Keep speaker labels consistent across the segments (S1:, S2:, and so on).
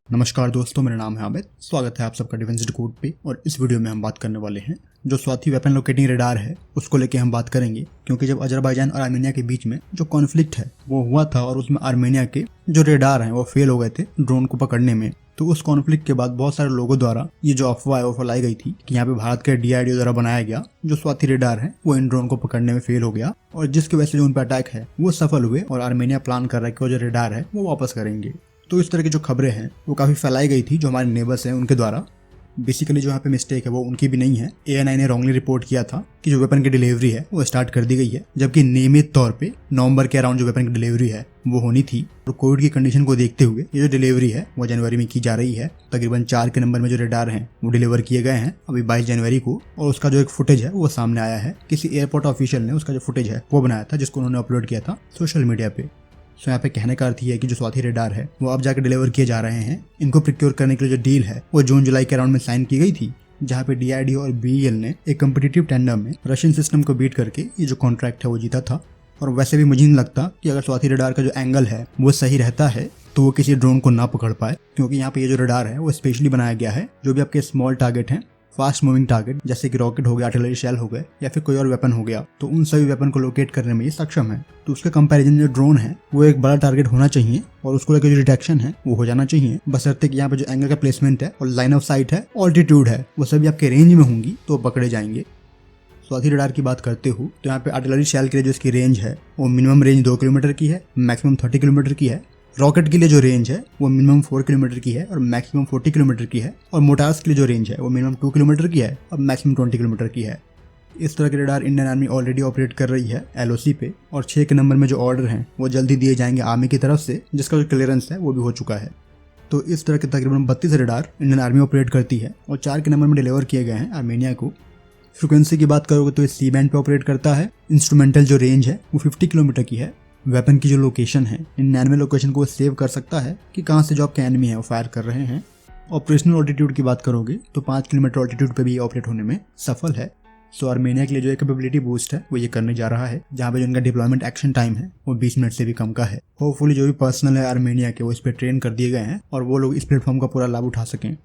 S1: नमस्कार दोस्तों, मेरा नाम है आबिद। स्वागत है आप सबका डिफेंस डिकोड पे। और इस वीडियो में हम बात करने वाले हैं जो स्वाति वेपन लोकेटिंग रेडार है उसको लेके हम बात करेंगे। क्योंकि जब अजरबैजान और आर्मेनिया के बीच में जो कॉन्फ्लिक्ट है वो हुआ था और उसमें आर्मेनिया के जो रेडार हैं वो फेल हो गए थे ड्रोन को पकड़ने में। तो उस कॉन्फ्लिक्ट के बाद बहुत सारे लोगों द्वारा ये जो अफवाह है वो फैलाई गई थी कि यहाँ पे भारत के DRDO द्वारा बनाया गया जो स्वाति रेडार है वो इन ड्रोन को पकड़ने में फेल हो गया और जिसकी वजह से जो उन पर अटैक है वो सफल हुए और आर्मेनिया प्लान कर रहा है कि वो जो रेडार है वो वापस करेंगे। तो इस तरह की जो खबरें हैं वो काफ़ी फैलाई गई थी जो हमारे नेबर्स हैं उनके द्वारा। बेसिकली जो यहाँ पे मिस्टेक है वो उनकी भी नहीं है। ANI ने रॉन्गली रिपोर्ट किया था कि जो वेपन की डिलीवरी है वो स्टार्ट कर दी गई है, जबकि नियमित तौर पे नवंबर के अराउंड जो वेपन की डिलीवरी है वो होनी थी। और कोविड की कंडीशन को देखते हुए ये जो डिलीवरी है वो जनवरी में की जा रही है। तकरीबन 4 के नंबर में जो रेडार हैं वो डिलीवर किए गए हैं अभी 22 जनवरी को। और उसका जो एक फुटेज है वो सामने आया है। किसी एयरपोर्ट ऑफिशियल ने उसका जो फुटेज है वो बनाया था जिसको उन्होंने अपलोड किया था सोशल मीडिया पे। सो यहाँ पे कहने का अर्थ ये है कि जो स्वाति रेडार है वो अब जाकर डिलीवर किए जा रहे हैं। इनको प्रिक्योर करने के लिए जो डील है वो जून जुलाई के अराउंड में साइन की गई थी, जहाँ पे DRDO और BEL ने एक कम्पिटिटिव टेंडर में रशियन सिस्टम को बीट करके ये जो कॉन्ट्रैक्ट है वो जीता था। और वैसे भी मुझे नहीं लगता कि अगर स्वाति रेडार का जो एंगल है वो सही रहता है तो वो किसी ड्रोन को ना पकड़ पाए, क्योंकि यहाँ पे ये जो रेडार है वो स्पेशली बनाया गया है जो भी आपके स्मॉल टारगेट हैं, फास्ट मूविंग टारगेट जैसे कि रॉकेट हो गया, आर्टिलरी शेल हो गए या फिर कोई और वेपन हो गया, तो उन सभी वेपन को लोकेट करने में ये सक्षम है। तो उसके कंपैरिजन जो ड्रोन है वो एक बड़ा टारगेट होना चाहिए और उसको लेकर जो डिटेक्शन है वो हो जाना चाहिए, बशर्ते कि यहाँ पे जो एंगल का प्लेसमेंट है और लाइन ऑफ साइट है, ऑल्टीट्यूड है, वो सभी आपके रेंज में होंगी तो पकड़े जाएंगे। स्वाति रेडार की बात करते हो तो यहाँ पे आर्टिलरी शेल के लिए जो इसकी रेंज है वो मिनिमम रेंज 2 किलोमीटर की है, मैक्सिमम 30 किलोमीटर की है। रॉकेट के लिए जो रेंज है वो मिनिमम 4 किलोमीटर की है और मैक्सिमम 40 किलोमीटर की है। और मोटार्स के लिए जो रेंज है वो मिनिमम 2 किलोमीटर की है और मैक्सिमम 20 किलोमीटर की है। इस तरह के radar Indian army already operate कर रही है LOC पे। और 6 के नंबर में जो ऑर्डर हैं वो जल्दी दिए जाएंगे आर्मी की तरफ से, जिसका जो क्लियरेंस है वो भी हो चुका है। तो इस तरह के तकरीबन 32 रेडार इंडियन आर्मी ऑपरेट करती है और 4 के नंबर में डिलीवर किए गए हैं आर्मेनिया को। फ्रिक्वेंसी की बात करोगे तो इस C-बैंड पे ऑपरेट करता है। इंस्ट्रूमेंटल जो रेंज है वो 50 किलोमीटर की है। वेपन की जो लोकेशन है, इन 99 लोकेशन को सेव कर सकता है कि कहाँ से जो आपके एनिमी है वो फायर कर रहे हैं। ऑपरेशनल ऑल्टीट्यूड की बात करोगे तो 5 किलोमीटर ऑल्टीट्यूड पे भी ये ऑपरेट होने में सफल है। सो आर्मेनिया के लिए जो कैपेबिलिटी बूस्ट है वो ये करने जा रहा है, जहाँ पे जो इनका डिप्लॉयमेंट एक्शन टाइम है वो 20 मिनट से भी कम का है। होपफुली जो भी पर्सनल है आर्मेनिया के वो इस पर ट्रेन कर दिए गए हैं और वो लोग इस प्लेटफॉर्म का पूरा लाभ उठा सकें।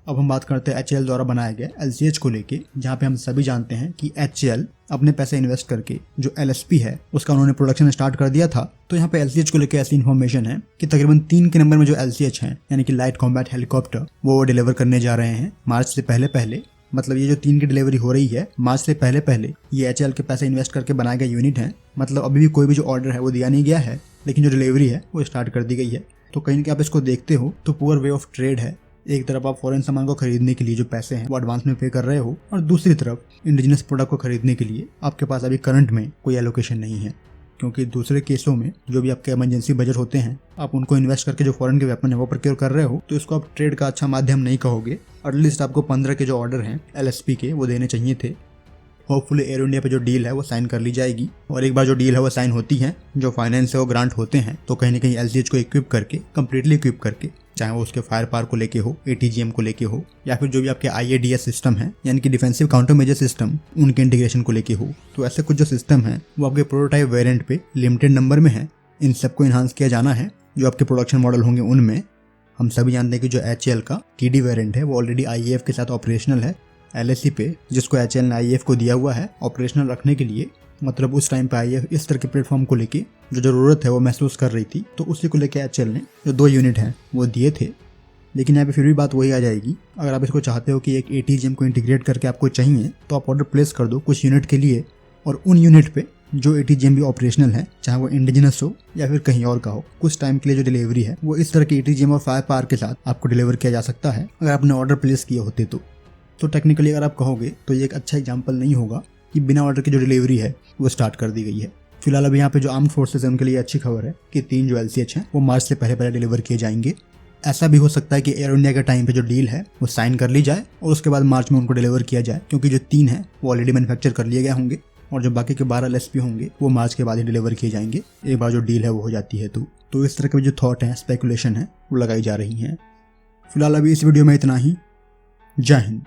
S1: अब हम बात करते हैं HAL द्वारा बनाया गया LCH को लेके, जहाँ पे हम सभी जानते हैं कि HAL अपने पैसे इन्वेस्ट करके जो LSP है उसका उन्होंने प्रोडक्शन स्टार्ट कर दिया था। तो यहाँ पे LCH को लेके ऐसी इन्फॉर्मेशन है कि तकरीबन 3 के नंबर में जो LCH है यानी कि लाइट कॉम्बैट हेलीकॉप्टर वो डिलीवर करने जा रहे हैं मार्च से पहले। मतलब ये जो 3 की डिलीवरी हो रही है मार्च से पहले ये HAL के पैसे इन्वेस्ट करके बनाया गया यूनिट है। मतलब अभी भी कोई भी जो ऑर्डर है वो दिया नहीं गया है, लेकिन जो डिलीवरी है वो स्टार्ट कर दी गई है। तो कहीं ना कहीं आप इसको देखते हो तो पुअर वे ऑफ ट्रेड है। एक तरफ आप फॉरेन सामान को खरीदने के लिए जो पैसे हैं वो एडवांस में पे कर रहे हो और दूसरी तरफ इंडिजिनस प्रोडक्ट को खरीदने के लिए आपके पास अभी करंट में कोई एलोकेशन नहीं है। क्योंकि दूसरे केसों में जो भी आपके इमरजेंसी बजट होते हैं आप उनको इन्वेस्ट करके जो फॉरेन के वेपन है वो प्रोक्योर कर रहे हो, तो इसको आप ट्रेड का अच्छा माध्यम नहीं कहोगे। एटलीस्ट आपको 15 के जो ऑर्डर हैं LSP के वो देने चाहिए थे। होपफुली एयर इंडिया पे जो डील है वो साइन कर ली जाएगी और एक बार जो डील है वो साइन होती है, जो फाइनेंस है वो ग्रांट होते हैं, तो कहीं ना कहीं LCH को इक्विप करके कम्प्लीटली इक्विप करके, चाहे वो उसके फायर पावर को लेके हो, ATGM को लेके हो या फिर जो भी आपके IADS सिस्टम है यानी कि डिफेंसिव काउंटर मेजर सिस्टम उनके इंटीग्रेशन को लेके हो, तो ऐसे कुछ जो सिस्टम है वो आपके प्रोटोटाइप वेरिएंट पे लिमिटेड नंबर में है। इन सबको इन्हांस किया जाना है। जो आपके प्रोडक्शन मॉडल होंगे उनमें हम सभी जानते हैं कि जो HAL का TD वेरिएंट है वो ऑलरेडी IAF के साथ ऑपरेशनल है LAC पे, जिसको HAL ने IAF को दिया हुआ है ऑपरेशनल रखने के लिए। मतलब उस टाइम पे IAF इस तरह के प्लेटफॉर्म को लेके जो ज़रूरत है वो महसूस कर रही थी, तो उसी को लेके HAL ने जो 2 यूनिट हैं वो दिए थे। लेकिन यहाँ पे फिर भी बात वही आ जाएगी, अगर आप इसको चाहते हो कि एक ATGM को इंटीग्रेट करके आपको चाहिए तो आप ऑर्डर प्लेस कर दो कुछ यूनिट के लिए, और उन यूनिट पे जो ATGM भी ऑपरेशनल है, चाहे वो इंडिजिनस हो या फिर कहीं और का हो, कुछ टाइम के लिए जो डिलीवरी है वो इस तरह की ATGM और फायर पावर के साथ आपको डिलीवर किया जा सकता है अगर आपने ऑर्डर प्लेस किए होते तो टेक्निकली अगर आप कहोगे तो ये एक अच्छा एग्जाम्पल नहीं होगा कि बिना ऑर्डर की जो डिलीवरी है वो स्टार्ट कर दी गई है। फिलहाल अभी यहाँ पे जो आर्म्ड फोर्सेस है उनके लिए अच्छी खबर है कि 3 जो LCH हैं वो मार्च से पहले डिलीवर किए जाएंगे। ऐसा भी हो सकता है कि एयर इंडिया के टाइम पे जो डील है वो साइन कर ली जाए और उसके बाद मार्च में उनको डिलीवर किया जाए, क्योंकि जो 3 हैं वो ऑलरेडी मैन्युफैक्चर कर लिए गए होंगे और जो बाकी के 12 LSP होंगे वो मार्च के बाद ही डिलीवर किए जाएंगे एक बार जो डील है वो हो जाती है। तो इस तरह के जो थॉट हैं, स्पेकुलेशन है, वो लगाई जा रही हैं। फिलहाल अभी इस वीडियो में इतना ही। जय हिंद।